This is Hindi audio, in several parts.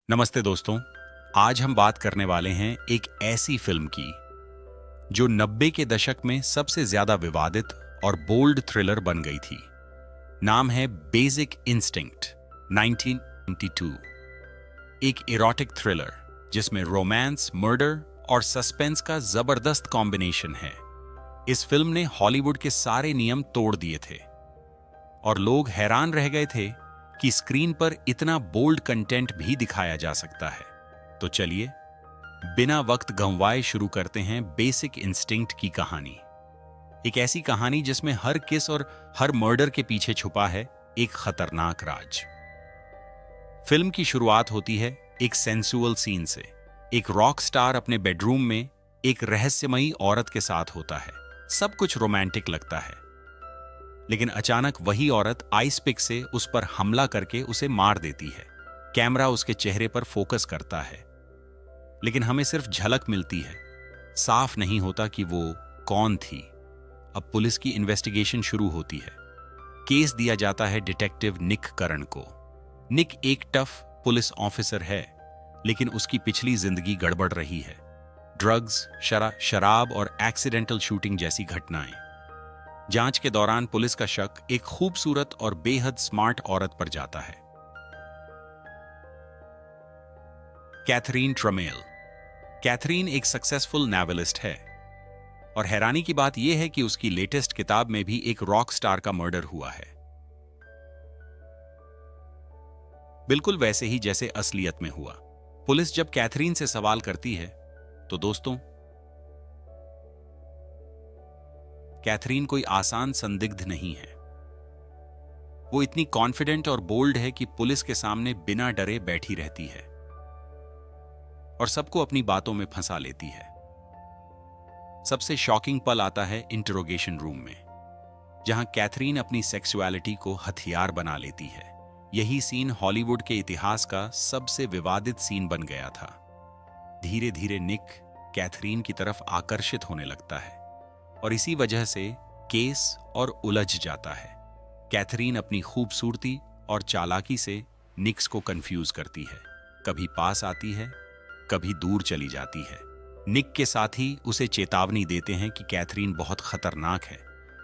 नमस्ते दोस्तों। आज हम बात करने वाले हैं एक ऐसी फिल्म की जो 90 के दशक में सबसे ज्यादा विवादित और बोल्ड थ्रिलर बन गई थी। नाम है बेसिक इंस्टिंक्ट 1992। एक इरोटिक थ्रिलर जिसमें रोमांस, मर्डर और सस्पेंस का जबरदस्त कॉम्बिनेशन है। इस फिल्म ने हॉलीवुड के सारे नियम तोड़ दिए थे और लोग हैरान रह गए थे कि स्क्रीन पर इतना बोल्ड कंटेंट भी दिखाया जा सकता है। तो चलिए बिना वक्त गंवाए शुरू करते हैं बेसिक इंस्टिंक्ट की कहानी। एक ऐसी कहानी जिसमें हर किस और हर मर्डर के पीछे छुपा है एक खतरनाक राज। फिल्म की शुरुआत होती है एक सेंसुअल सीन से। एक रॉक स्टार अपने बेडरूम में एक रहस्यमयी औरत के साथ होता है। सब कुछ रोमांटिक लगता है, लेकिन अचानक वही औरत आइस पिक से उस पर हमला करके उसे मार देती है। कैमरा उसके चेहरे पर फोकस करता है, लेकिन हमें सिर्फ झलक मिलती है। साफ नहीं होता कि वो कौन थी। अब पुलिस की इन्वेस्टिगेशन शुरू होती है। केस दिया जाता है डिटेक्टिव निक करण को। निक एक टफ पुलिस ऑफिसर है, लेकिन उसकी पिछली जिंदगी गड़बड़ रही है। ड्रग्स, शराब और एक्सीडेंटल शूटिंग जैसी घटनाएं। जांच के दौरान पुलिस का शक एक खूबसूरत और बेहद स्मार्ट औरत पर जाता है, कैथरीन ट्रमेल। कैथरीन एक सक्सेसफुल नॉवेलिस्ट है और हैरानी की बात यह है कि उसकी लेटेस्ट किताब में भी एक रॉक स्टार का मर्डर हुआ है, बिल्कुल वैसे ही जैसे असलियत में हुआ। पुलिस जब कैथरीन से सवाल करती है तो दोस्तों, कैथरीन कोई आसान संदिग्ध नहीं है। वो इतनी कॉन्फिडेंट और बोल्ड है कि पुलिस के सामने बिना डरे बैठी रहती है और सबको अपनी बातों में फंसा लेती है। सबसे शॉकिंग पल आता है इंटरोगेशन रूम में, जहां कैथरीन अपनी सेक्सुअलिटी को हथियार बना लेती है। यही सीन हॉलीवुड के इतिहास का सबसे विवादित सीन बन गया था। धीरे धीरे निक कैथरीन की तरफ आकर्षित होने लगता है और इसी वजह से केस और उलझ जाता है। कैथरीन अपनी खूबसूरती और चालाकी से निक्स को कंफ्यूज करती है। कभी पास आती है, कभी दूर चली जाती है। निक के साथी उसे चेतावनी देते हैं कि कैथरीन बहुत खतरनाक है,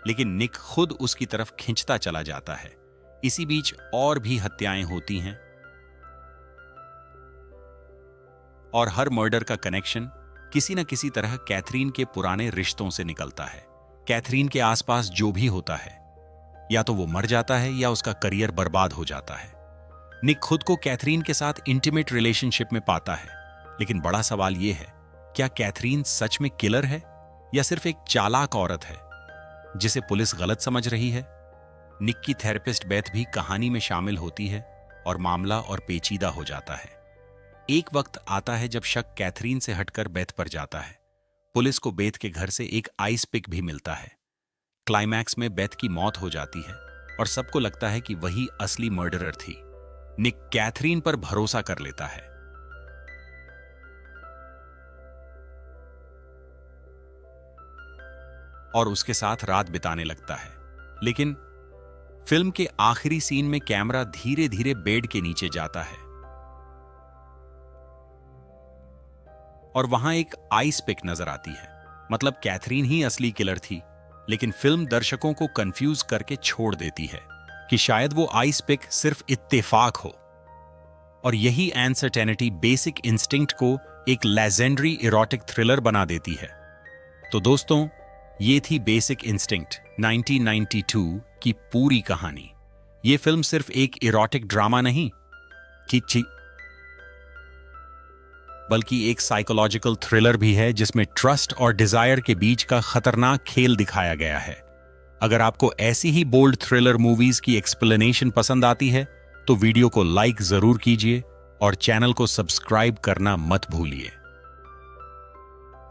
लेकिन निक खुद उसकी तरफ खिंचता चला जाता है। इसी बीच और भी हत्याएं होती हैं और हर मर्डर का कनेक्शन किसी न किसी तरह कैथरीन के पुराने रिश्तों से निकलता है। कैथरीन के आसपास जो भी होता है, या तो वो मर जाता है या उसका करियर बर्बाद हो जाता है। निक खुद को कैथरीन के साथ इंटीमेट रिलेशनशिप में पाता है, लेकिन बड़ा सवाल यह है, क्या कैथरीन सच में किलर है या सिर्फ एक चालाक औरत है जिसे पुलिस गलत समझ रही है? निक की थेरेपिस्ट बेथ भी कहानी में शामिल होती है और मामला और पेचीदा हो जाता है। एक वक्त आता है जब शक कैथरीन से हटकर बेथ पर जाता है। पुलिस को बेथ के घर से एक आइस पिक भी मिलता है। क्लाइमैक्स में बेथ की मौत हो जाती है और सबको लगता है कि वही असली मर्डरर थी। निक कैथरीन पर भरोसा कर लेता है और उसके साथ रात बिताने लगता है। लेकिन फिल्म के आखिरी सीन में कैमरा धीरे धीरे बेड के नीचे जाता है और वहां एक आइस पिक नजर आती है। मतलब कैथरीन ही असली किलर थी, लेकिन फिल्म दर्शकों को कंफ्यूज करके छोड़ देती है कि शायद वो आइस पिक सिर्फ इत्तेफाक हो। और यही अनसर्टेनिटी बेसिक इंस्टिंक्ट को एक लेजेंडरी इरोटिक थ्रिलर बना देती है। तो दोस्तों, ये थी बेसिक इंस्टिंक्ट 1992 की पूरी कहानी। ये फिल्म सिर्फ एक इरोटिक ड्रामा नहीं बल्कि एक साइकोलॉजिकल थ्रिलर भी है, जिसमें ट्रस्ट और डिजायर के बीच का खतरनाक खेल दिखाया गया है। अगर आपको ऐसी ही बोल्ड थ्रिलर मूवीज की एक्सप्लेनेशन पसंद आती है तो वीडियो को लाइक जरूर कीजिए और चैनल को सब्सक्राइब करना मत भूलिए।